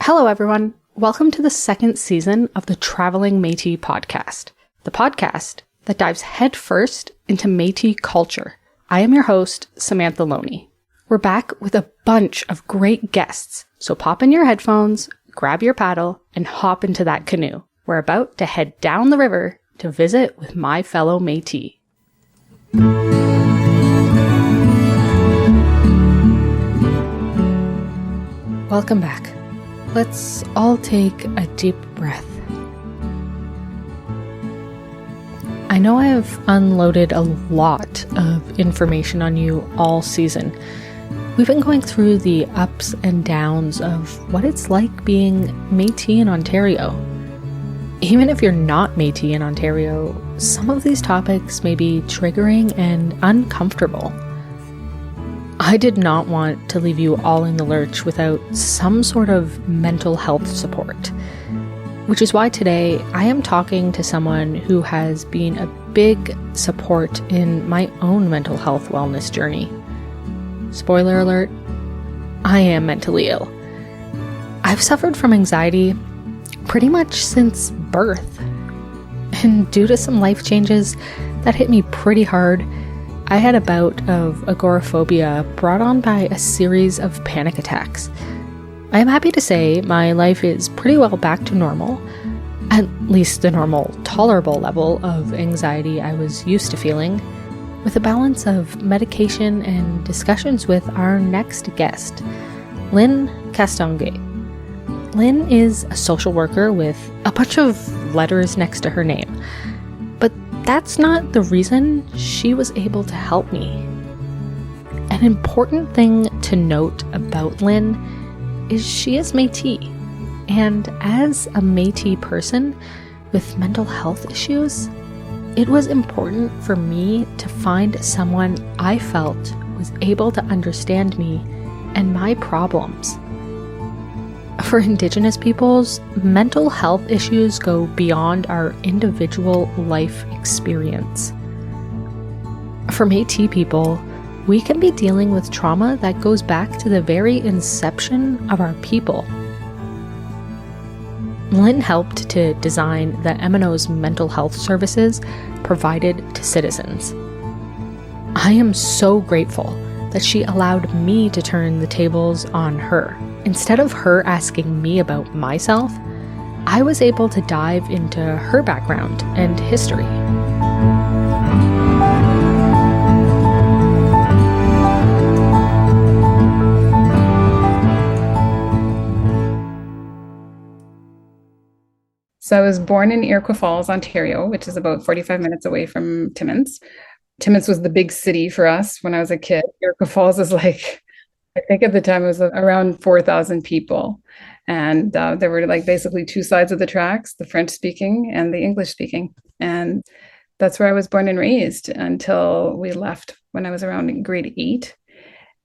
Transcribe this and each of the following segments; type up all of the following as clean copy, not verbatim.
Hello, everyone. Welcome to the second season of the Travelling Metis podcast, the podcast that dives headfirst into Métis culture. I am your host, Samantha Loney. We're back with a bunch of great guests, so pop in your headphones, grab your paddle, and hop into that canoe. We're about to head down the river to visit with my fellow Métis. Welcome back. Let's all take a deep breath. I know I have unloaded a lot of information on you all season. We've been going through the ups and downs of what it's like being Métis in Ontario. Even if you're not Métis in Ontario, some of these topics may be triggering and uncomfortable. I did not want to leave you all in the lurch without some sort of mental health support, which is why today I am talking to someone who has been a big support in my own mental health wellness journey. Spoiler alert, I am mentally ill. I've suffered from anxiety pretty much since birth, and due to some life changes that hit me pretty hard, I had a bout of agoraphobia brought on by a series of panic attacks. I am happy to say my life is pretty well back to normal, at least the normal, tolerable level of anxiety I was used to feeling, with a balance of medication and discussions with our next guest, Lynne Castonaguay. Lynne is a social worker with a bunch of letters next to her name, but that's not the reason she was able to help me. An important thing to note about Lynne is she is Métis, and as a Métis person with mental health issues, it was important for me to find someone I felt was able to understand me and my problems. For Indigenous peoples, mental health issues go beyond our individual life experience. For Métis people, we can be dealing with trauma that goes back to the very inception of our people. Lynne helped to design the MNO's mental health services provided to citizens. I am so grateful that she allowed me to turn the tables on her. Instead of her asking me about myself, I was able to dive into her background and history. So I was born in Iroquois Falls, Ontario, which is about 45 minutes away from Timmins. Timmins was the big city for us when I was a kid. Iroquois Falls is like, I think at the time it was around 4,000 people. And there were like basically two sides of the tracks, the French speaking and the English speaking. And that's where I was born and raised until we left when I was around grade 8.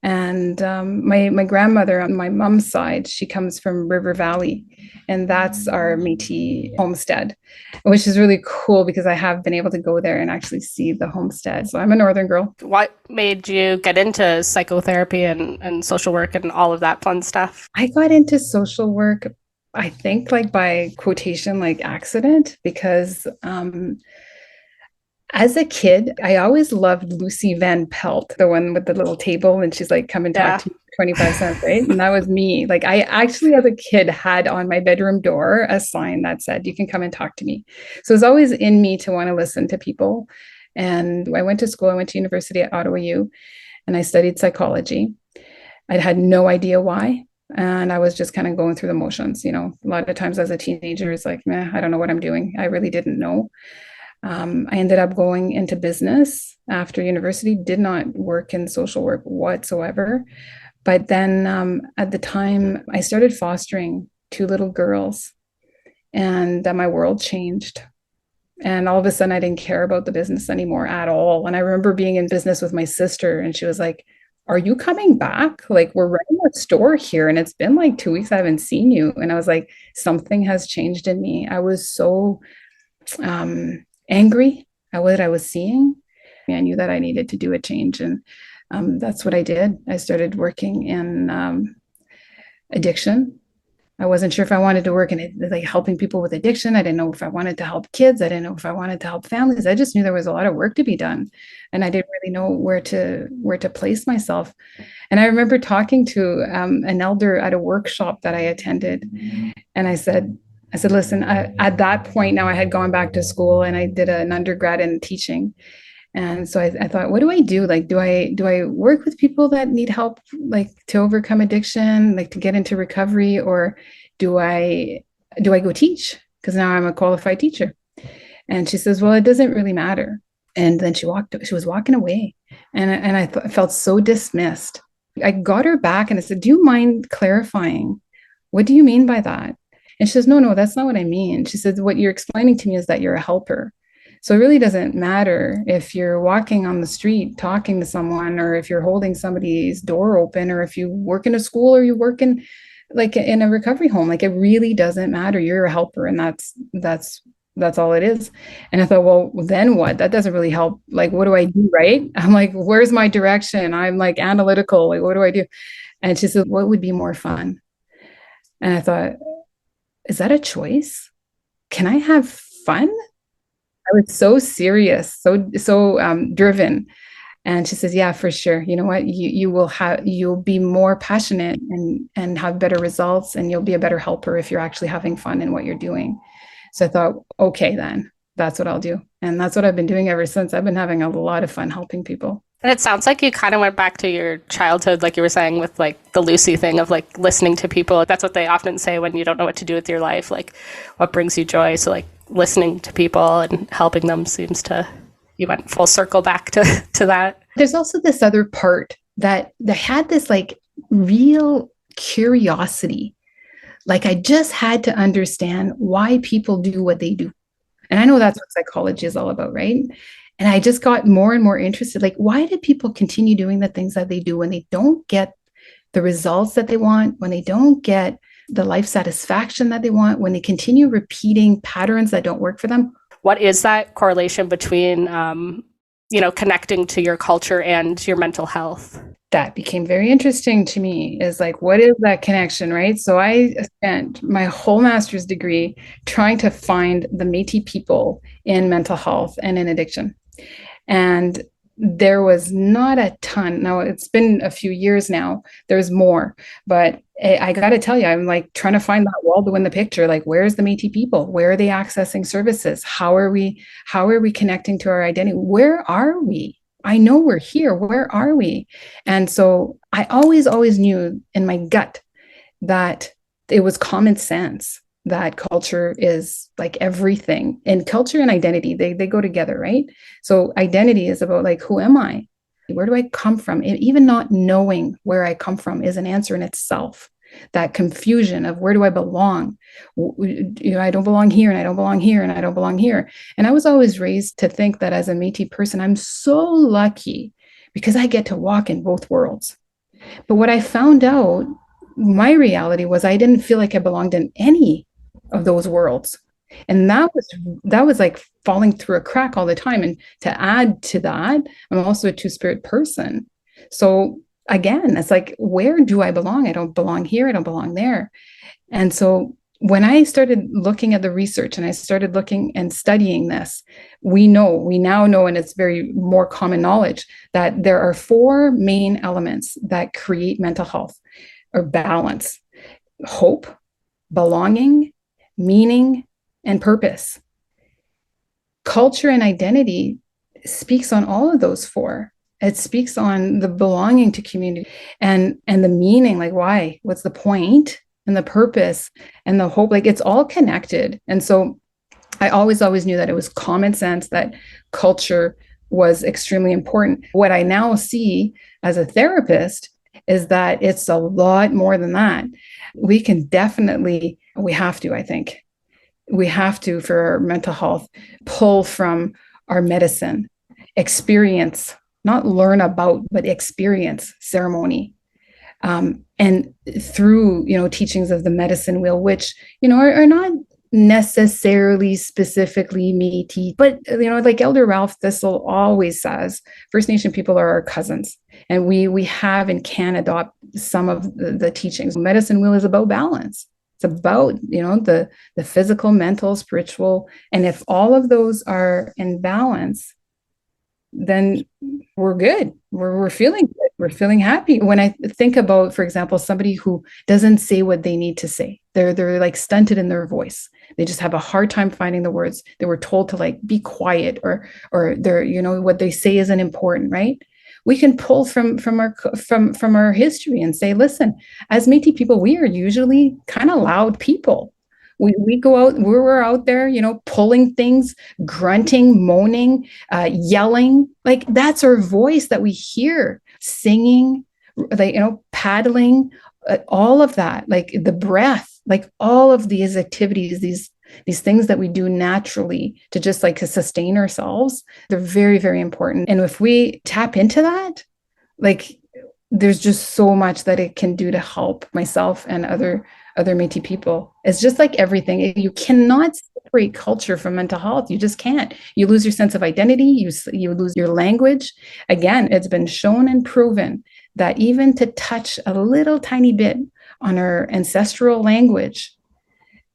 And my grandmother on my mom's side, she comes from River Valley, and that's our Métis homestead, which is really cool because I have been able to go there and actually see the homestead. So I'm a northern girl. What made you get into psychotherapy and social work and all of that fun stuff? I got into social work, I think like by quotation, like accident, because as a kid, I always loved Lucy Van Pelt, the one with the little table, and she's like, come and talk to me, 25 cents, right? And that was me. Like I actually, as a kid, had on my bedroom door a sign that said, you can come and talk to me. So it was always in me to want to listen to people. And I went to school, I went to university at Ottawa U, and I studied psychology. I had no idea why. And I was just kind of going through the motions. You know, a lot of times as a teenager, it's like, I don't know what I'm doing. I really didn't know. I ended up going into business after university, did not work in social work whatsoever. But then at the time, I started fostering 2 little girls, and my world changed. And all of a sudden, I didn't care about the business anymore at all. And I remember being in business with my sister, and she was like, are you coming back? Like, we're running a store here, and it's been like 2 weeks I haven't seen you. And I was like, something has changed in me. I was so angry at what I was seeing. I knew that I needed to do a change, and that's what I did. I started working in addiction I wasn't sure if I wanted to work in it, like helping people with addiction. I didn't know if I wanted to help kids. I didn't know if I wanted to help families. I just knew there was a lot of work to be done, and I didn't really know where to place myself. And I remember talking to an elder at a workshop that I attended, and I said, listen, at that point now I had gone back to school and I did an undergrad in teaching. And so I thought, what do I do? Like, do I work with people that need help, like to overcome addiction, like to get into recovery, or do I go teach? Because now I'm a qualified teacher. And she says, well, it doesn't really matter. And then she was walking away, and I felt so dismissed. I got her back and I said, do you mind clarifying? What do you mean by that? And she says, no, that's not what I mean. She says, what you're explaining to me is that you're a helper. So it really doesn't matter if you're walking on the street talking to someone, or if you're holding somebody's door open, or if you work in a school, or you work in like in a recovery home. Like, it really doesn't matter. You're a helper, and that's all it is. And I thought, well, then what? That doesn't really help. Like, what do I do? Right? I'm like, where's my direction? I'm like analytical. Like, what do I do? And she said, what would be more fun? And I thought, is that a choice? Can I have fun? I was so serious, so driven. And she says, yeah, for sure. You know what? You'll be more passionate and have better results, and you'll be a better helper if you're actually having fun in what you're doing. So I thought, okay, then that's what I'll do. And that's what I've been doing ever since. I've been having a lot of fun helping people. And it sounds like you kind of went back to your childhood, like you were saying, with like the Lucy thing of like listening to people. That's what they often say when you don't know what to do with your life, like what brings you joy. So like listening to people and helping them seems to, you went full circle back to that. There's also this other part that had this like real curiosity. Like, I just had to understand why people do what they do. And I know that's what psychology is all about, right? And I just got more and more interested. Like, why do people continue doing the things that they do when they don't get the results that they want, when they don't get the life satisfaction that they want, when they continue repeating patterns that don't work for them? What is that correlation between, connecting to your culture and your mental health? That became very interesting to me, is like, what is that connection, right? So I spent my whole master's degree trying to find the Métis people in mental health and in addiction. And there was not a ton. Now, it's been a few years now. There's more. But I got to tell you, I'm like trying to find that wall to win the picture. Like, where's the Métis people? Where are they accessing services? How are we connecting to our identity? Where are we? I know we're here. Where are we? And so I always knew in my gut that it was common sense that culture is like everything. And culture and identity, they go together, right? So identity is about like, who am I? Where do I come from? And even not knowing where I come from is an answer in itself. That confusion of where do I belong? I don't belong here, and I don't belong here, and I don't belong here. And I was always raised to think that as a Métis person, I'm so lucky because I get to walk in both worlds. But what I found out, my reality was I didn't feel like I belonged in any of those worlds. And that was like falling through a crack all the time. And to add to that, I'm also a two-spirit person. So again, it's like, where do I belong? I don't belong here. I don't belong there. And so when I started looking at the research and I started looking and studying this, we now know, and it's very more common knowledge, that there are 4 main elements that create mental health or balance: hope, belonging, meaning, and purpose. Culture and identity speaks on all of those 4. It speaks on the belonging to community and the meaning, like why, what's the point, and the purpose and the hope. Like, it's all connected. And so I always knew that it was common sense that culture was extremely important. What I now see as a therapist is that it's a lot more than that. We have to, for our mental health, pull from our medicine, experience, not learn about, but experience ceremony. And through, teachings of the medicine wheel, which, are not necessarily specifically Métis, but, like Elder Ralph Thistle always says, First Nation people are our cousins. And we have and can adopt some of the teachings. Medicine wheel is about balance. It's about, the physical, mental, spiritual. And if all of those are in balance, then we're good. We're feeling good. We're feeling happy. When I think about, for example, somebody who doesn't say what they need to say, they're like stunted in their voice. They just have a hard time finding the words. They were told to like be quiet, or they're, what they say isn't important, right? We can pull from our history and say, listen, as Métis people, we are usually kind of loud people. We go out, we're out there, pulling things, grunting, moaning, yelling. Like that's our voice that we hear, singing, like, paddling, all of that, like the breath, like all of these activities, these things that we do naturally to just like to sustain ourselves, they're very, very important. And if we tap into that, like there's just so much that it can do to help myself and other Métis people. It's just like everything. You cannot separate culture from mental health. You just can't. You lose your sense of identity. You lose your language. Again, it's been shown and proven that even to touch a little tiny bit on our ancestral language,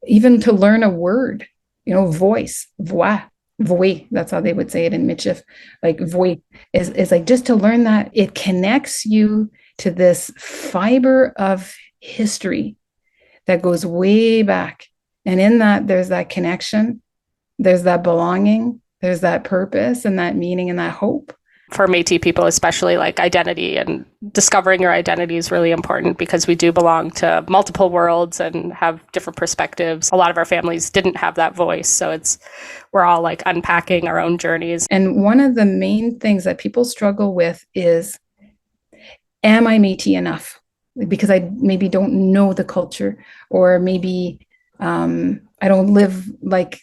even to learn a word, voice, voix, voix, that's how they would say it in Michif, like voix is like just to learn that it connects you to this fiber of history that goes way back. And in that, there's that connection, there's that belonging, there's that purpose and that meaning and that hope. For Métis people, especially, like identity and discovering your identity is really important because we do belong to multiple worlds and have different perspectives. A lot of our families didn't have that voice. So we're all like unpacking our own journeys. And one of the main things that people struggle with is, am I Métis enough? Because I maybe don't know the culture, or maybe I don't live like,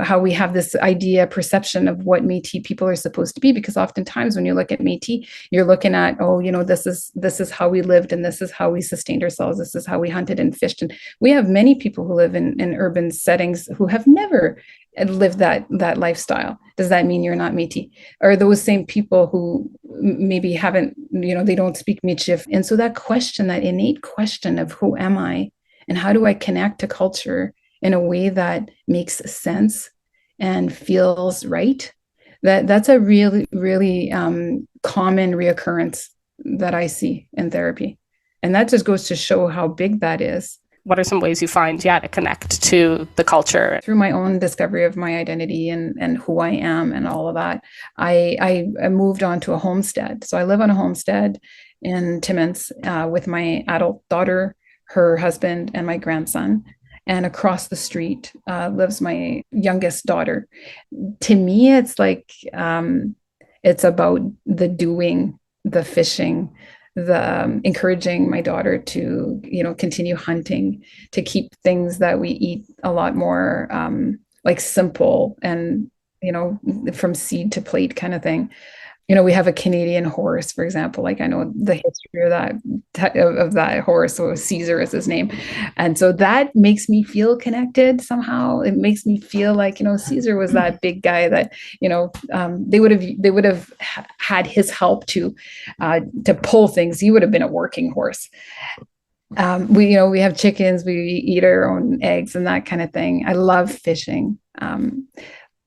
how we have this idea, perception of what Métis people are supposed to be. Because oftentimes when you look at Métis, you're looking at, this is how we lived, and this is how we sustained ourselves. This is how we hunted and fished. And we have many people who live in urban settings who have never lived that lifestyle. Does that mean you're not Métis? Or those same people who maybe haven't, they don't speak Michif. And so that question, that innate question of who am I and how do I connect to culture in a way that makes sense and feels right, that's a really, really common reoccurrence that I see in therapy. And that just goes to show how big that is. What are some ways you find, to connect to the culture? Through my own discovery of my identity and who I am and all of that, I moved on to a homestead. So I live on a homestead in Timmins with my adult daughter, her husband, and my grandson. And across the street lives my youngest daughter. To me, it's like, it's about the doing, the fishing, the encouraging my daughter to, continue hunting, to keep things that we eat a lot more like simple and, from seed to plate kind of thing. We have a Canadian horse, for example. Like I know the history of that horse. So Caesar is his name, and so that makes me feel connected somehow. It makes me feel like Caesar was that big guy that they would have had his help to pull things. He would have been a working horse. We have chickens. We eat our own eggs and that kind of thing. I love fishing.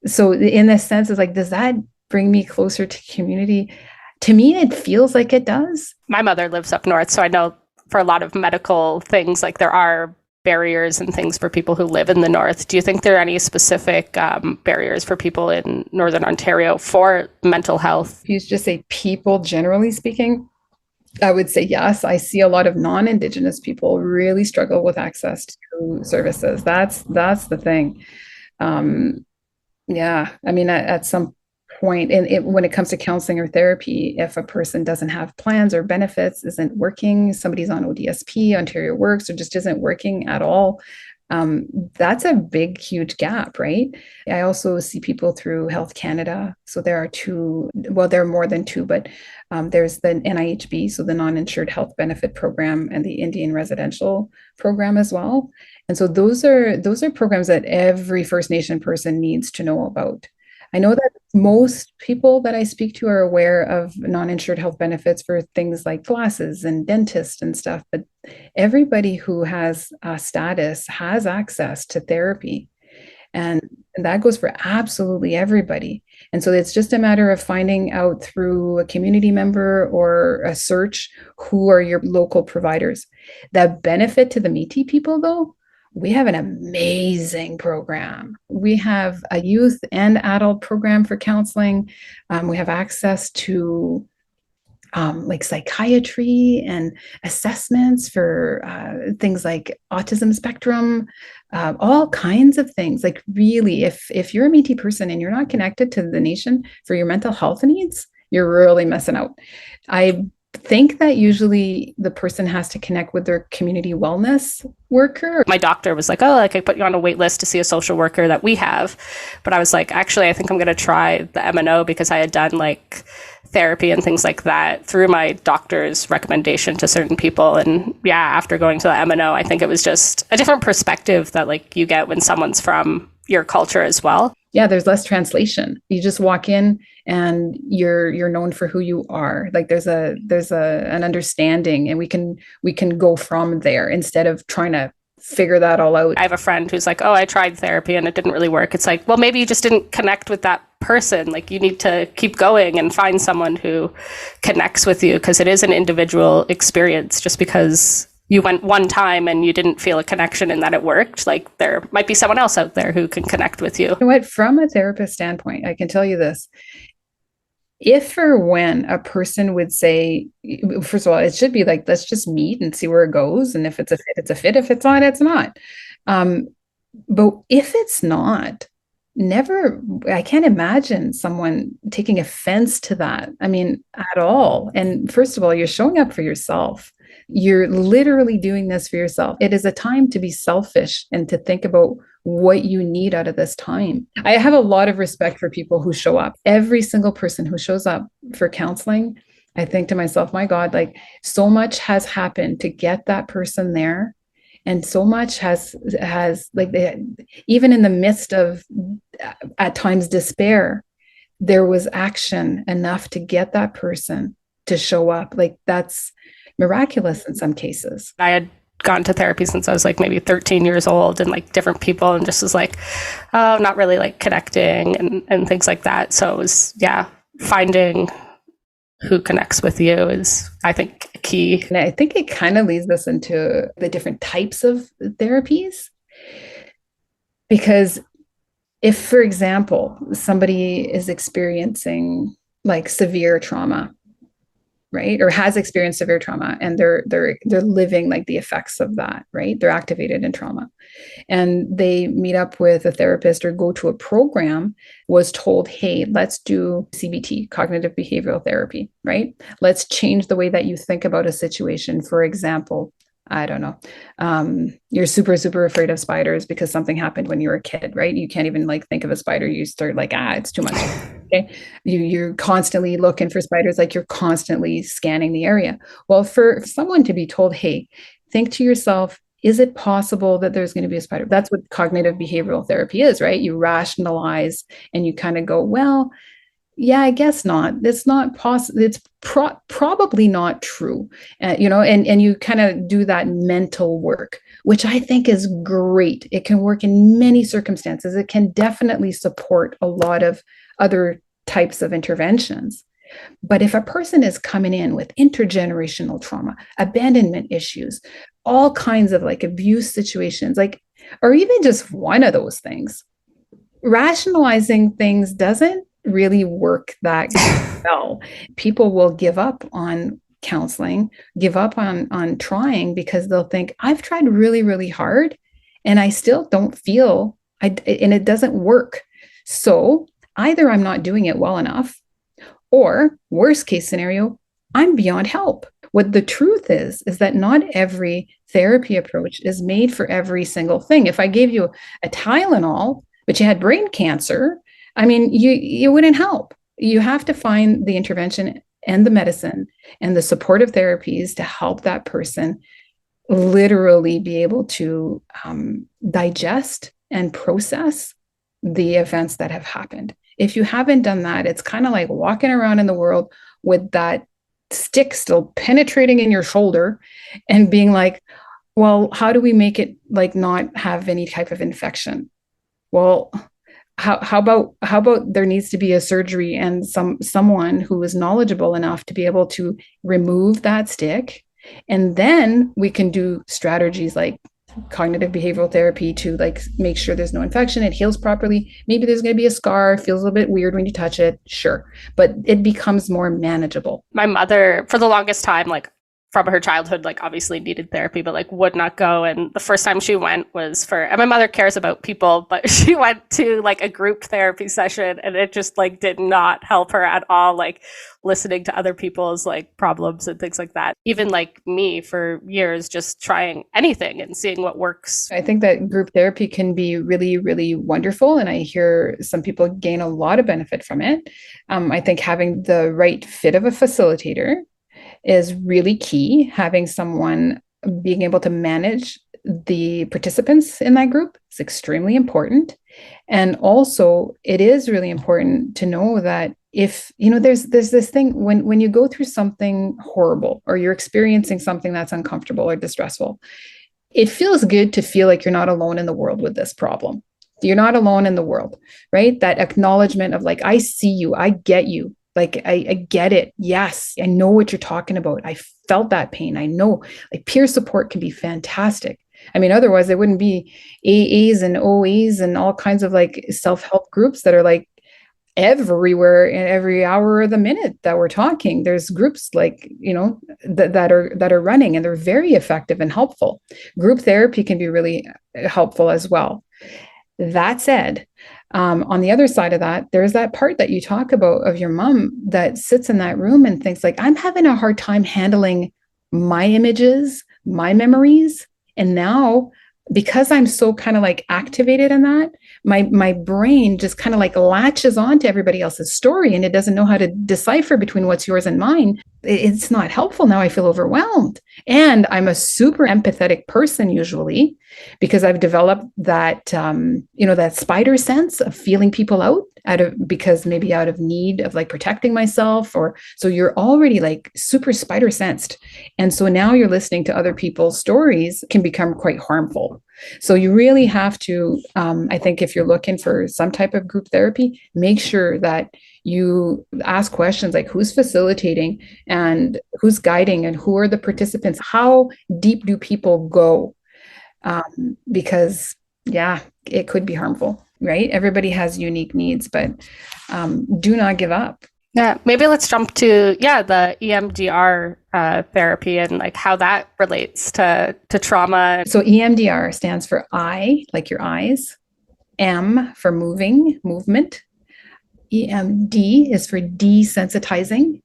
So in this sense, it's like, does that bring me closer to community? To me, it feels like it does. My mother lives up north, so I know for a lot of medical things, like there are barriers and things for people who live in the north. Do you think there are any specific barriers for people in Northern Ontario for mental health? If you just say people, generally speaking, I would say yes. I see a lot of non-Indigenous people really struggle with access to services. That's the thing. Yeah, I mean, at some point, and when it comes to counseling or therapy, if a person doesn't have plans or benefits, isn't working, somebody's on ODSP, Ontario Works, or just isn't working at all, that's a big, huge gap, right? I also see people through Health Canada. So there are there are more than two, but there's the NIHB, so the Non-Insured Health Benefit Program, and the Indian Residential Program as well. And so those are programs that every First Nation person needs to know about. I know that Most people that I speak to are aware of non-insured health benefits for things like glasses and dentists and stuff, but everybody who has a status has access to therapy. And that goes for absolutely everybody. And so it's just a matter of finding out through a community member or a search who are your local providers. The benefit to the Métis people, though, we have an amazing program. We have a youth and adult program for counseling. We have access to like psychiatry and assessments for things like autism spectrum, all kinds of things. Like really, if you're a Métis person and you're not connected to the nation for your mental health needs, you're really missing out. I think that usually the person has to connect with their community wellness worker. My doctor was like, oh, like I put you on a wait list to see a social worker that we have. But I was like, actually, I think I'm going to try the MNO because I had done like therapy and things like that through my doctor's recommendation to certain people. And yeah, after going to the MNO, I think it was just a different perspective that like you get when someone's from your culture as well. Yeah, there's less translation. You just walk in and you're known for who you are. Like there's an understanding, and we can go from there instead of trying to figure that all out. I have a friend who's like, oh, I tried therapy and it didn't really work. It's like, well, maybe you just didn't connect with that person. Like you need to keep going and find someone who connects with you, because it is an individual experience. Just because you went one time and you didn't feel a connection and that it worked, like there might be someone else out there who can connect with you. You know what? From a therapist standpoint, I can tell you this. If or when a person would say, first of all, it should be like, let's just meet and see where it goes. And if it's a fit, it's a fit. If it's not, it's not. But if it's not, never, I can't imagine someone taking offense to that. I mean, at all. And first of all, you're showing up for yourself. You're literally doing this for yourself. It is a time to be selfish and to think about what you need out of this time. I have a lot of respect for people who show up. Every single person who shows up for counseling, I think to myself, my God, like so much has happened to get that person there. And so much has like even in the midst of at times despair, there was action enough to get that person to show up. Like that's miraculous in some cases. I had gone to therapy since I was like maybe 13 years old, and like different people, and just was like, oh, not really like connecting and things like that. So it was, yeah, finding who connects with you is, I think, key. And I think it kind of leads us into the different types of therapies. Because if, for example, somebody is experiencing like severe trauma, right, or has experienced severe trauma, and they're living like the effects of that, right? They're activated in trauma, and they meet up with a therapist or go to a program, was told, hey, let's do CBT, cognitive behavioral therapy, right? Let's change the way that you think about a situation. For example, I don't know, you're super, super afraid of spiders because something happened when you were a kid, right? You can't even like think of a spider. You start like, it's too much. Okay. You're constantly looking for spiders, like you're constantly scanning the area. Well, for someone to be told, hey, think to yourself, is it possible that there's going to be a spider? That's what cognitive behavioral therapy is, right? You rationalize and you kind of go, well, yeah, I guess not. It's not possible. It's probably not true. And you kind of do that mental work, which I think is great. It can work in many circumstances. It can definitely support a lot of other types of interventions. But if a person is coming in with intergenerational trauma, abandonment issues, all kinds of like abuse situations, like, or even just one of those things, rationalizing things doesn't really work that well. People will give up on counseling, give up on trying, because they'll think, I've tried really, really hard and I still don't feel, and it doesn't work. So either I'm not doing it well enough, or worst case scenario, I'm beyond help. What the truth is that not every therapy approach is made for every single thing. If I gave you a Tylenol, but you had brain cancer, I mean, you wouldn't help. You have to find the intervention and the medicine and the supportive therapies to help that person literally be able to digest and process the events that have happened. If you haven't done that, it's kind of like walking around in the world with that stick still penetrating in your shoulder and being like, well, how do we make it like not have any type of infection? Well, how about there needs to be a surgery and someone who is knowledgeable enough to be able to remove that stick, and then we can do strategies like cognitive behavioral therapy to like make sure there's no infection, it heals properly. Maybe there's going to be a scar, feels a little bit weird when you touch it, sure, but it becomes more manageable. My mother, for the longest time, like from her childhood, like obviously needed therapy, but like would not go. And the first time she went was and my mother cares about people, but she went to like a group therapy session and it just like did not help her at all. Like listening to other people's like problems and things like that. Even like me for years, just trying anything and seeing what works. I think that group therapy can be really, really wonderful. And I hear some people gain a lot of benefit from it. I think having the right fit of a facilitator is really key. Having someone being able to manage the participants in that group is extremely important. And also, it is really important to know that if, there's this thing when you go through something horrible or you're experiencing something that's uncomfortable or distressful, it feels good to feel like you're not alone in the world with this problem. You're not alone in the world, right? That acknowledgement of like, I see you, I get you. Like, I get it. Yes, I know what you're talking about. I felt that pain. I know like peer support can be fantastic. I mean, otherwise there wouldn't be AAs and OAs and all kinds of like self-help groups that are like everywhere and every hour of the minute that we're talking. There's groups like, that are running, and they're very effective and helpful. Group therapy can be really helpful as well. That said, on the other side of that, there's that part that you talk about of your mom that sits in that room and thinks like, I'm having a hard time handling my images, my memories. And now, because I'm so kind of like activated in that, my brain just kind of like latches on to everybody else's story, and it doesn't know how to decipher between what's yours and mine. It's not helpful. Now I feel overwhelmed. And I'm a super empathetic person usually, because I've developed that, that spider sense of feeling people out because maybe out of need of like protecting myself, or so you're already like super spider sensed. And so now you're listening to other people's stories can become quite harmful. So you really have to, I think if you're looking for some type of group therapy, make sure that you ask questions like who's facilitating and who's guiding and who are the participants? How deep do people go? Because it could be harmful, right? Everybody has unique needs, but do not give up. Yeah, maybe let's jump to the EMDR therapy and like how that relates to trauma. So EMDR stands for I, like your eyes, M for movement. EMD is for desensitizing,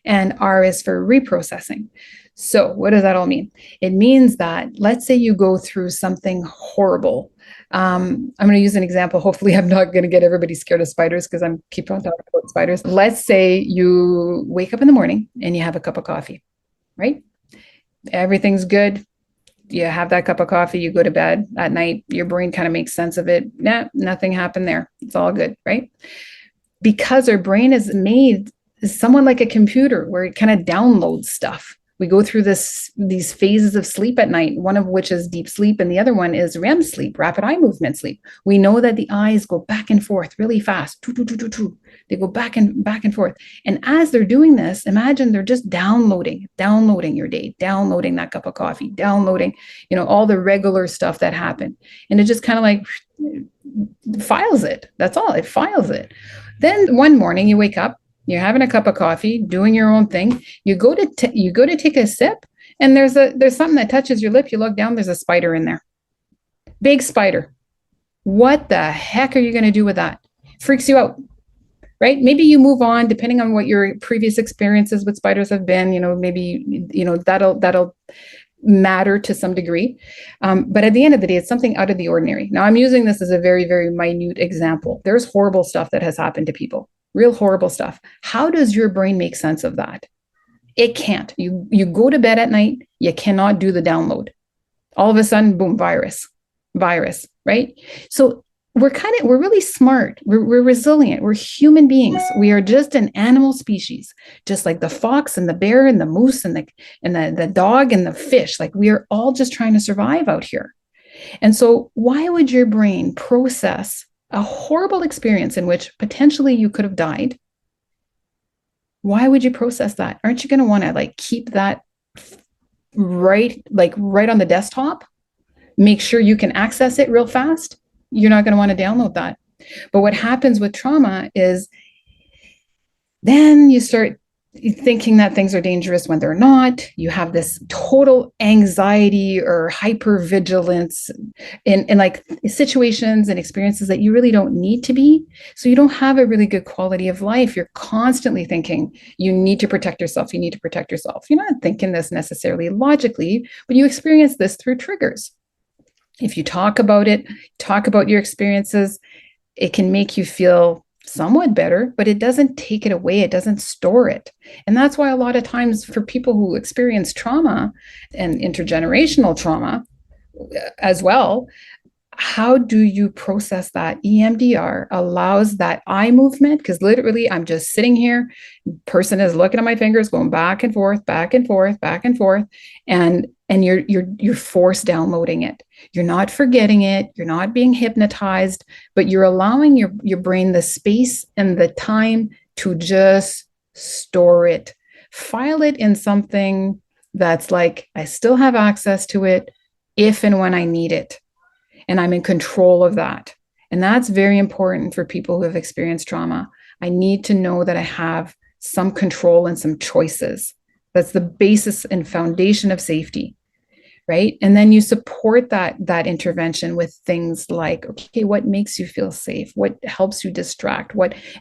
and R is for reprocessing. So what does that all mean? It means that let's say you go through something horrible. I'm going to use an example. Hopefully I'm not going to get everybody scared of spiders because I'm keep on talking about spiders. Let's say you wake up in the morning and you have a cup of coffee, right? Everything's good. You have that cup of coffee, you go to bed at night, your brain kind of makes sense of it. Nothing happened there. It's all good, right? Because our brain is made somewhat like a computer where it kind of downloads stuff. We go through these phases of sleep at night, one of which is deep sleep, and the other one is REM sleep, rapid eye movement sleep. We know that the eyes go back and forth really fast. They go back and forth. And as they're doing this, imagine they're just downloading your day, downloading that cup of coffee, downloading, all the regular stuff that happened. And it just kind of like files it. That's all. It files it. Then one morning you wake up, you're having a cup of coffee, doing your own thing. You go to take a sip, and there's something that touches your lip. You look down, there's a spider in there. Big spider. What the heck are you going to do with that? Freaks you out, right? Maybe you move on, depending on what your previous experiences with spiders have been. Maybe that'll matter to some degree. But at the end of the day, it's something out of the ordinary. Now, I'm using this as a very, very minute example. There's horrible stuff that has happened to people. Real horrible stuff. How does your brain make sense of that? It can't. You go to bed at night, you cannot do the download. All of a sudden, boom, virus, right? So we're really smart. We're resilient. We're human beings. We are just an animal species, just like the fox and the bear and the moose and the dog and the fish. Like we are all just trying to survive out here. And so why would your brain process a horrible experience in which potentially you could have died? Why would you process that? Aren't you going to want to like keep that right on the desktop? Make sure you can access it real fast. You're not going to want to download that. But what happens with trauma is then you start thinking that things are dangerous when they're not. You have this total anxiety or hypervigilance in like situations and experiences that you really don't need to be. So you don't have a really good quality of life. You're constantly thinking you need to protect yourself. You need to protect yourself. You're not thinking this necessarily logically, but you experience this through triggers. If you talk about it, talk about your experiences, it can make you feel somewhat better, but it doesn't take it away. It doesn't store it. And that's why a lot of times for people who experience trauma and intergenerational trauma as well, how do you process that? EMDR allows that eye movement, because literally I'm just sitting here, person is looking at my fingers, going back and forth, back and forth, back and forth, and you're force downloading it. You're not forgetting it, you're not being hypnotized, but you're allowing your brain the space and the time to just store it. File it in something that's like, I still have access to it if and when I need it. And I'm in control of that. And that's very important for people who have experienced trauma. I need to know that I have some control and some choices. That's the basis and foundation of safety, right? And then you support that intervention with things like, okay, what makes you feel safe? What helps you distract?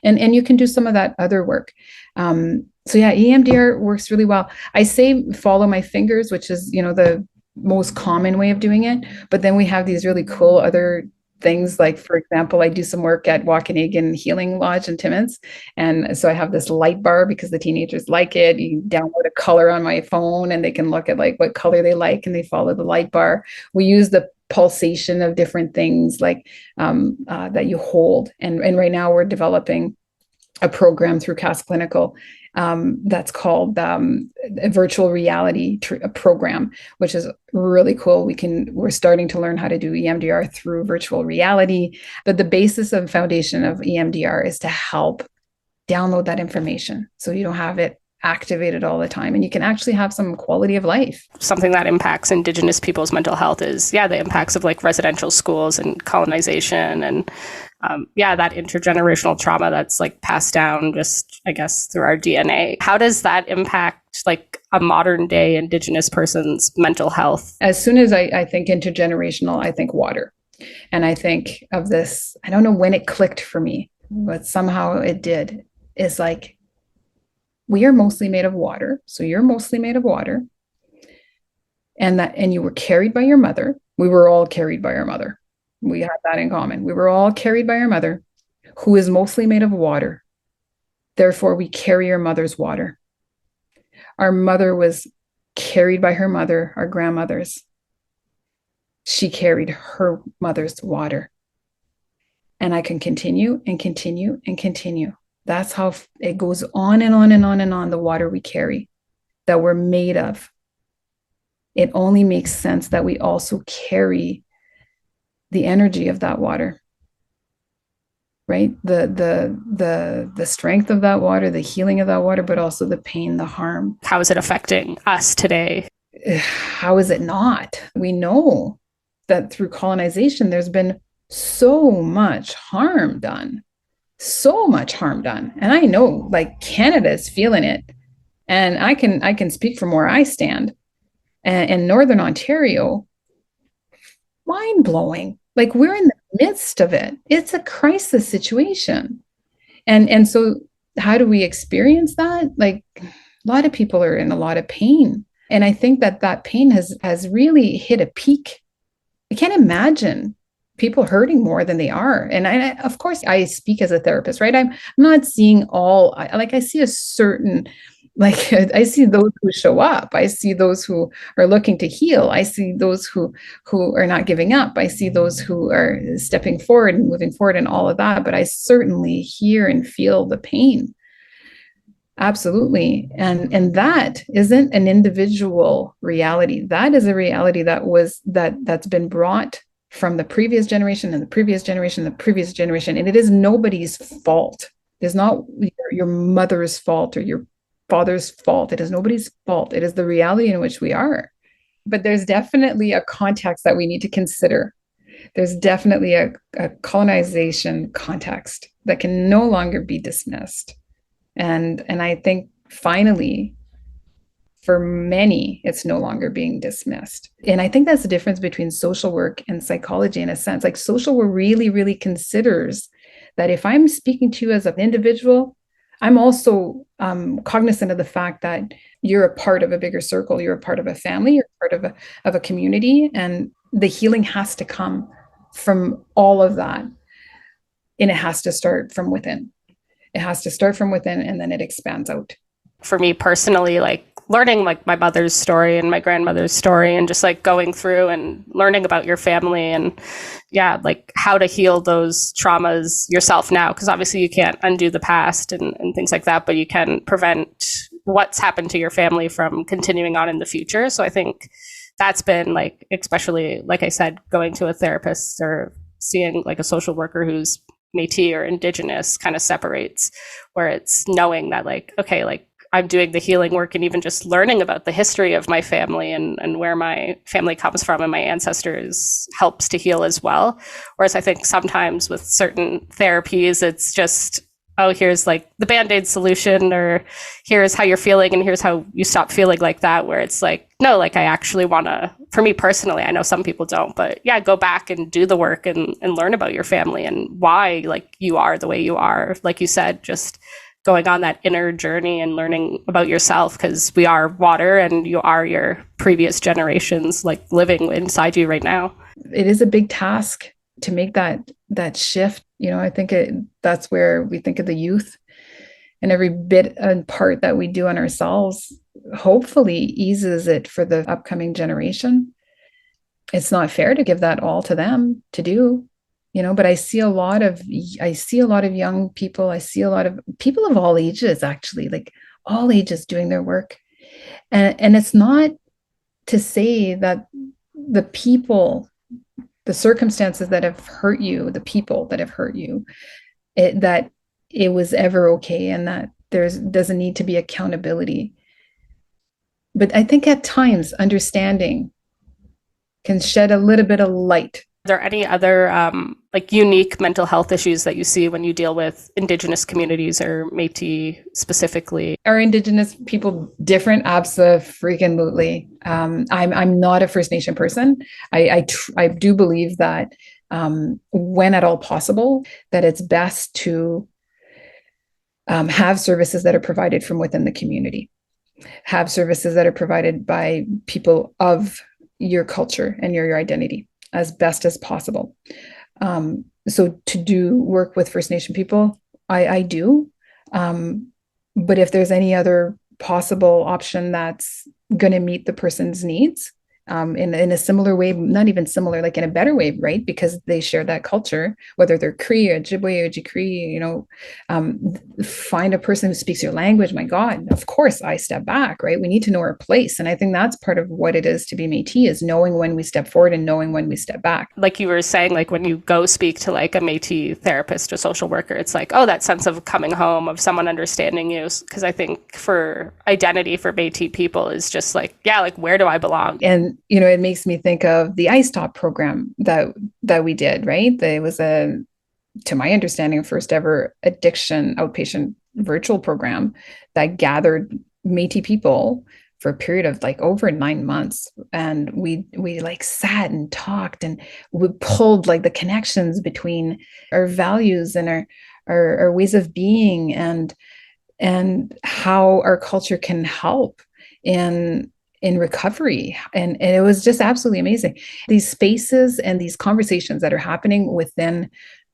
And you can do some of that other work. So yeah, EMDR works really well. I say follow my fingers, which is, the most common way of doing it. But then we have these really cool other things. Like, for example, I do some work at Waukenigan Healing Lodge in Timmins. And so I have this light bar because the teenagers like it. You download a color on my phone and they can look at like what color they like and they follow the light bar. We use the pulsation of different things like that you hold. And right now we're developing a program through Cass Clinical that's called a virtual reality program, which is really cool. We're starting to learn how to do EMDR through virtual reality, but the basis of foundation of EMDR is to help download that information so you don't have it activated all the time and you can actually have some quality of life. Something that impacts Indigenous people's mental health is the impacts of like residential schools and colonization and that intergenerational trauma that's like passed down just, I guess, through our DNA. How does that impact like a modern day Indigenous person's mental health? As soon as I think intergenerational, I think water. And I think of this, I don't know when it clicked for me, but somehow it did. It's like, we are mostly made of water. So you're mostly made of water. And you were carried by your mother. We were all carried by our mother. We had that in common. We were all carried by our mother, who is mostly made of water. Therefore, we carry our mother's water. Our mother was carried by her mother, our grandmothers. She carried her mother's water. And I can continue and continue and continue. That's how it goes on and on and on and on, the water we carry, that we're made of. It only makes sense that we also carry the energy of that water, right? The strength of that water, the healing of that water, but also the pain, the harm. How is it affecting us today? How is it not? We know that through colonization, there's been so much harm done. So much harm done. And I know like Canada is feeling it. And I can speak from where I stand. And in Northern Ontario, mind blowing. Like we're in the midst of it. It's a crisis situation. And so how do we experience that? Like a lot of people are in a lot of pain. And I think that pain has really hit a peak. I can't imagine people hurting more than they are. And of course, I speak as a therapist, right? I'm not seeing I see a certain Like I see those who show up. I see those who are looking to heal. I see those who are not giving up. I see those who are stepping forward and moving forward and all of that. But I certainly hear and feel the pain. Absolutely. And that isn't an individual reality. That is a reality that's been brought from the previous generation and the previous generation, the previous generation. And it is nobody's fault. It's not your mother's fault or your father's fault. It is nobody's fault. It is the reality in which we are. But there's definitely a context that we need to consider. There's definitely a colonization context that can no longer be dismissed. And I think finally, for many, it's no longer being dismissed. And I think that's the difference between social work and psychology in a sense. Like social work really, really considers that if I'm speaking to you as an individual, I'm also cognizant of the fact that you're a part of a bigger circle, you're a part of a family, you're part of a community, and the healing has to come from all of that. And it has to start from within. It has to start from within, and then it expands out. For me personally, like learning like my mother's story and my grandmother's story, and just like going through and learning about your family and like how to heal those traumas yourself now, because obviously you can't undo the past and things like that, but you can prevent what's happened to your family from continuing on in the future. So I think that's been like, especially like I said, going to a therapist or seeing like a social worker who's Métis or Indigenous kind of separates, where it's knowing that like, okay, like I'm doing the healing work and even just learning about the history of my family and where my family comes from and my ancestors helps to heal as well. Whereas I think sometimes with certain therapies, it's just, oh, here's like the Band-Aid solution, or here's how you're feeling and here's how you stop feeling like that, where it's like, no, like I actually want to, for me personally, I know some people don't, but go back and do the work and learn about your family and why like you are the way you are. Like you said, just going on that inner journey and learning about yourself, because we are water and you are your previous generations like living inside you right now. It is a big task to make that shift. You know, I think that's where we think of the youth, and every bit and part that we do on ourselves hopefully eases it for the upcoming generation. It's not fair to give that all to them to do, you know, but I see a lot of young people. I see a lot of people of all ages, actually, like all ages doing their work. And it's not to say that the people, the circumstances that have hurt you, the people that have hurt you, that it was ever okay, and that doesn't need to be accountability. But I think at times understanding can shed a little bit of light. Are there any other like unique mental health issues that you see when you deal with Indigenous communities or Métis specifically? Are Indigenous people different? Absolutely. I'm not a First Nation person. I do believe that when at all possible, that it's best to have services that are provided from within the community, have services that are provided by people of your culture and your identity as best as possible. So to do work with First Nation people, I do. But if there's any other possible option that's going to meet the person's needs, in a similar way, not even similar, like in a better way, right? Because they share that culture, whether they're Cree or Ojibwe or Jikri, you know, find a person who speaks your language. My God, of course I step back, right? We need to know our place. And I think that's part of what it is to be Métis, is knowing when we step forward and knowing when we step back. Like you were saying, like when you go speak to like a Métis therapist or social worker, it's like, oh, that sense of coming home, of someone understanding you. Because I think for identity for Métis people is just like, like where do I belong? And you know, it makes me think of the iStop program that we did, right? There was to my understanding, first ever addiction outpatient virtual program that gathered Métis people for a period of like over 9 months. And we like sat and talked, and we pulled like the connections between our values and our ways of being, and how our culture can help in recovery. And it was just absolutely amazing. These spaces and these conversations that are happening within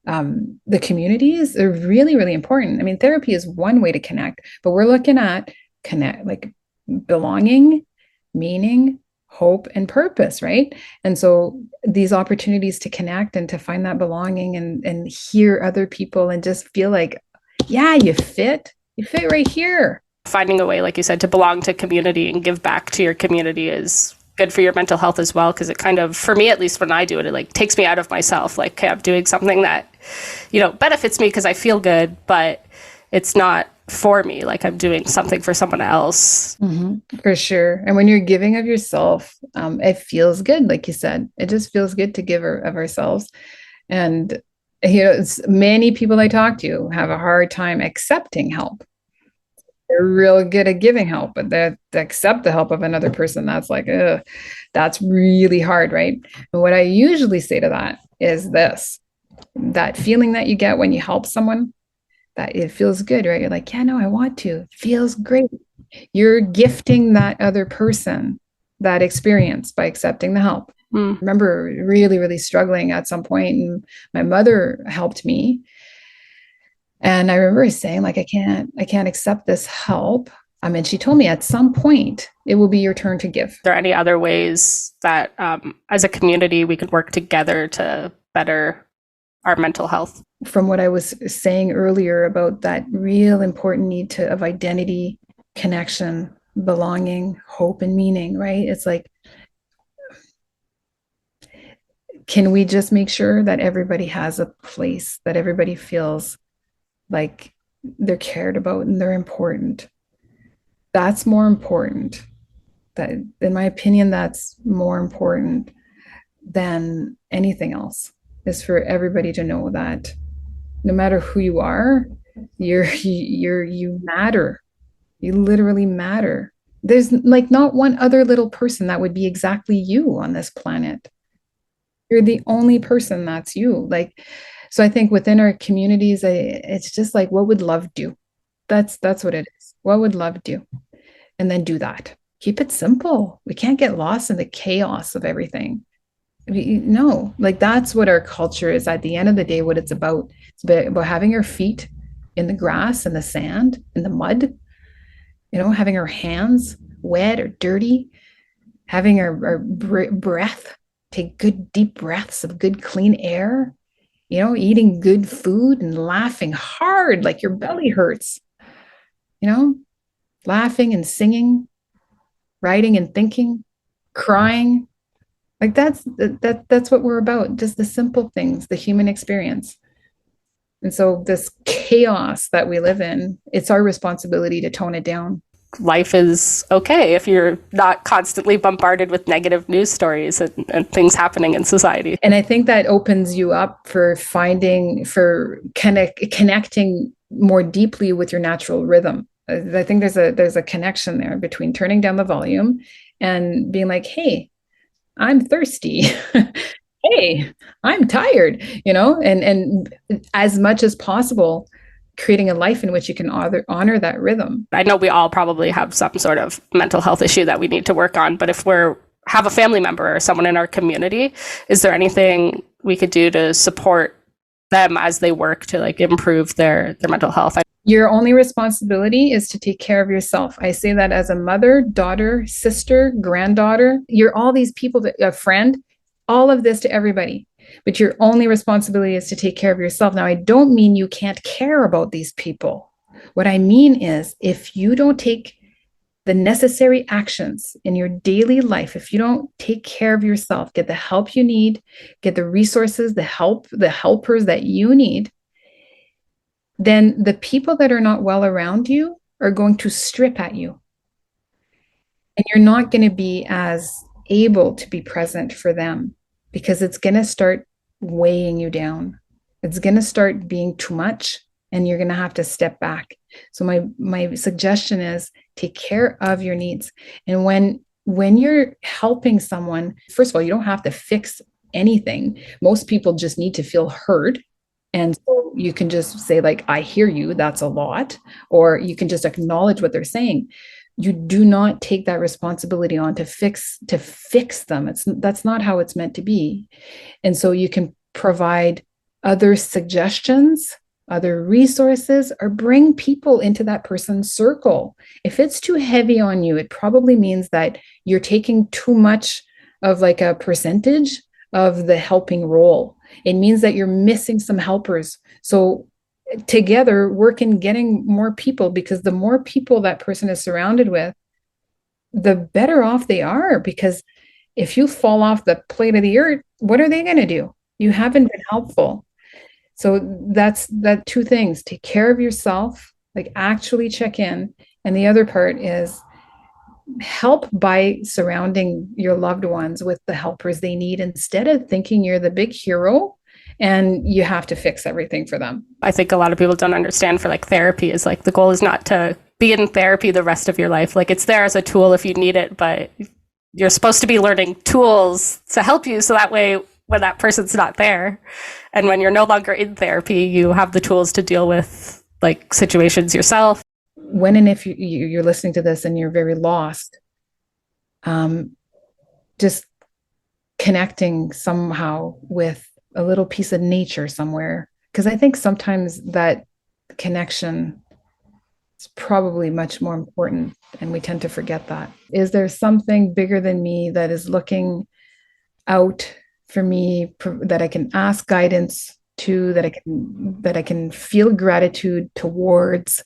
the communities are really, really important. I mean, therapy is one way to connect, but we're looking at connect, like belonging, meaning, hope, and purpose, right? And so these opportunities to connect and to find that belonging and hear other people and just feel like, yeah, you fit right here. Finding a way, like you said, to belong to community and give back to your community is good for your mental health as well, because it kind of, for me at least, when I do it, it like takes me out of myself. Like, okay, I'm doing something that, you know, benefits me because I feel good, but it's not for me. Like, I'm doing something for someone else. Mm-hmm, for sure. And when you're giving of yourself, it feels good. Like you said, it just feels good to give of ourselves. And, you know, many people I talk to have a hard time accepting help. They're real good at giving help, but they accept the help of another person. That's like, ugh, that's really hard, right? And what I usually say to that is this, that feeling that you get when you help someone, that it feels good, right? You're like, yeah, no, I want to. It feels great. You're gifting that other person that experience by accepting the help. I remember really, really struggling at some point, and my mother helped me. And I remember saying, like, I can't accept this help. I mean, she told me at some point it will be your turn to give. Are there any other ways that as a community we could work together to better our mental health? From what I was saying earlier about that real important need of identity, connection, belonging, hope, and meaning, right? It's like, can we just make sure that everybody has a place, that everybody feels like they're cared about and they're important? That's more important. That, in my opinion, that's more important than anything else, is for everybody to know that no matter who you are, you matter. You literally matter. There's like not one other little person that would be exactly you on this planet. You're the only person that's you. Like, so I think within our communities, it's just like, what would love do? That's what it is. What would love do? And then do that. Keep it simple. We can't get lost in the chaos of everything. No, like that's what our culture is. At the end of the day, what it's about having our feet in the grass and the sand and the mud, you know, having our hands wet or dirty, having our breath, take good deep breaths of good clean air, you know, eating good food and laughing hard like your belly hurts, you know, laughing and singing, writing and thinking, crying. Like that's what we're about, just the simple things, the human experience. And so this chaos that we live in, it's our responsibility to tone it down. Life is okay if you're not constantly bombarded with negative news stories and things happening in society. And I think that opens you up for connecting more deeply with your natural rhythm. I think there's a connection there between turning down the volume and being like, hey, I'm thirsty. Hey, I'm tired, you know, and as much as possible, creating a life in which you can honor that rhythm. I know we all probably have some sort of mental health issue that we need to work on, but if have a family member or someone in our community, is there anything we could do to support them as they work to like improve their mental health? Your only responsibility is to take care of yourself. I say that as a mother, daughter, sister, granddaughter. You're all these people, a friend, all of this to everybody. But your only responsibility is to take care of yourself. Now, I don't mean you can't care about these people. What I mean is, if you don't take the necessary actions in your daily life, if you don't take care of yourself, get the help you need, get the resources, the helpers that you need, then the people that are not well around you are going to strip at you. And you're not going to be as able to be present for them, because it's going to start weighing you down. It's going to start being too much, and you're going to have to step back. So my suggestion is take care of your needs. And when you're helping someone, first of all, you don't have to fix anything. Most people just need to feel heard. And so you can just say, like, I hear you, that's a lot. Or you can just acknowledge what they're saying. You do not take that responsibility on to fix them. That's not how it's meant to be. And so you can provide other suggestions other resources, or bring people into that person's circle. If it's too heavy on you, it probably means that you're taking too much of like a percentage of the helping role. It means that you're missing some helpers. So together work in getting more people, because the more people that person is surrounded with, the better off they are. Because if you fall off the plate of the earth, what are they going to do? You haven't been helpful. So that's that two things: take care of yourself, like actually check in. And the other part is help by surrounding your loved ones with the helpers they need, instead of thinking you're the big hero and you have to fix everything for them. I think a lot of people don't understand for like therapy is like the goal is not to be in therapy the rest of your life. Like it's there as a tool if you need it, but you're supposed to be learning tools to help you so that way when that person's not there and when you're no longer in therapy, you have the tools to deal with like situations yourself. When and if you're listening to this and you're very lost, just connecting somehow with a little piece of nature somewhere. Because I think sometimes that connection is probably much more important, and we tend to forget that. Is there something bigger than me that is looking out for me, that I can ask guidance to, that I can feel gratitude towards,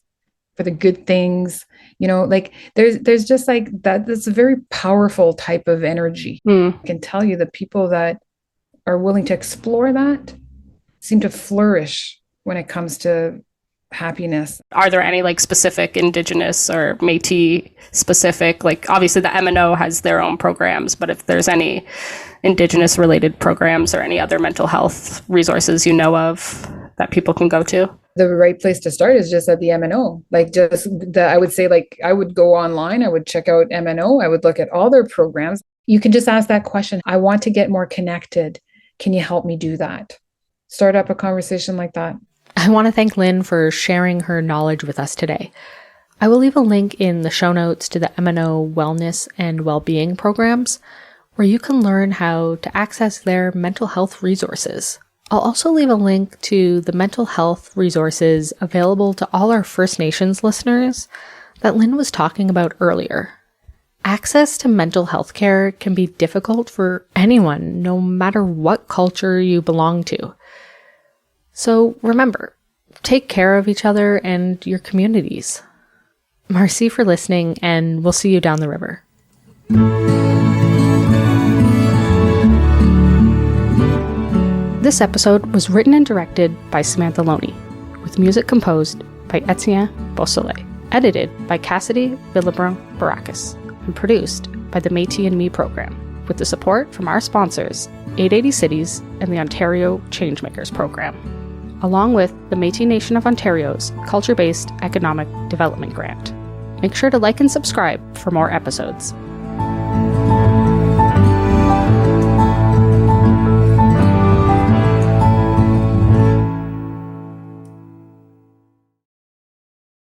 for the good things, like there's just like that. That's a very powerful type of energy. I can tell you the people that are willing to explore that seem to flourish when it comes to happiness. Are there any like specific Indigenous or Métis specific, like obviously the MNO has their own programs, but if there's any Indigenous related programs or any other mental health resources you know of that people can go to? The right place to start is just at the MNO. Like I would say, like I would go online, I would check out MNO, I would look at all their programs. You can just ask that question. I want to get more connected. Can you help me do that? Start up a conversation like that. I want to thank Lynne for sharing her knowledge with us today. I will leave a link in the show notes to the MNO Wellness and Wellbeing programs, where you can learn how to access their mental health resources. I'll also leave a link to the mental health resources available to all our First Nations listeners that Lynne was talking about earlier. Access to mental health care can be difficult for anyone, no matter what culture you belong to. So remember, take care of each other and your communities. Merci for listening, and we'll see you down the river. This episode was written and directed by Samantha Loney, with music composed by Etienne Beausoleil, edited by Cassidy Villebrun-Baracus, and produced by the Métis and Me program, with the support from our sponsors, 880 Cities and the Ontario Changemakers program, along with the Métis Nation of Ontario's Culture-Based Economic Development Grant. Make sure to like and subscribe for more episodes.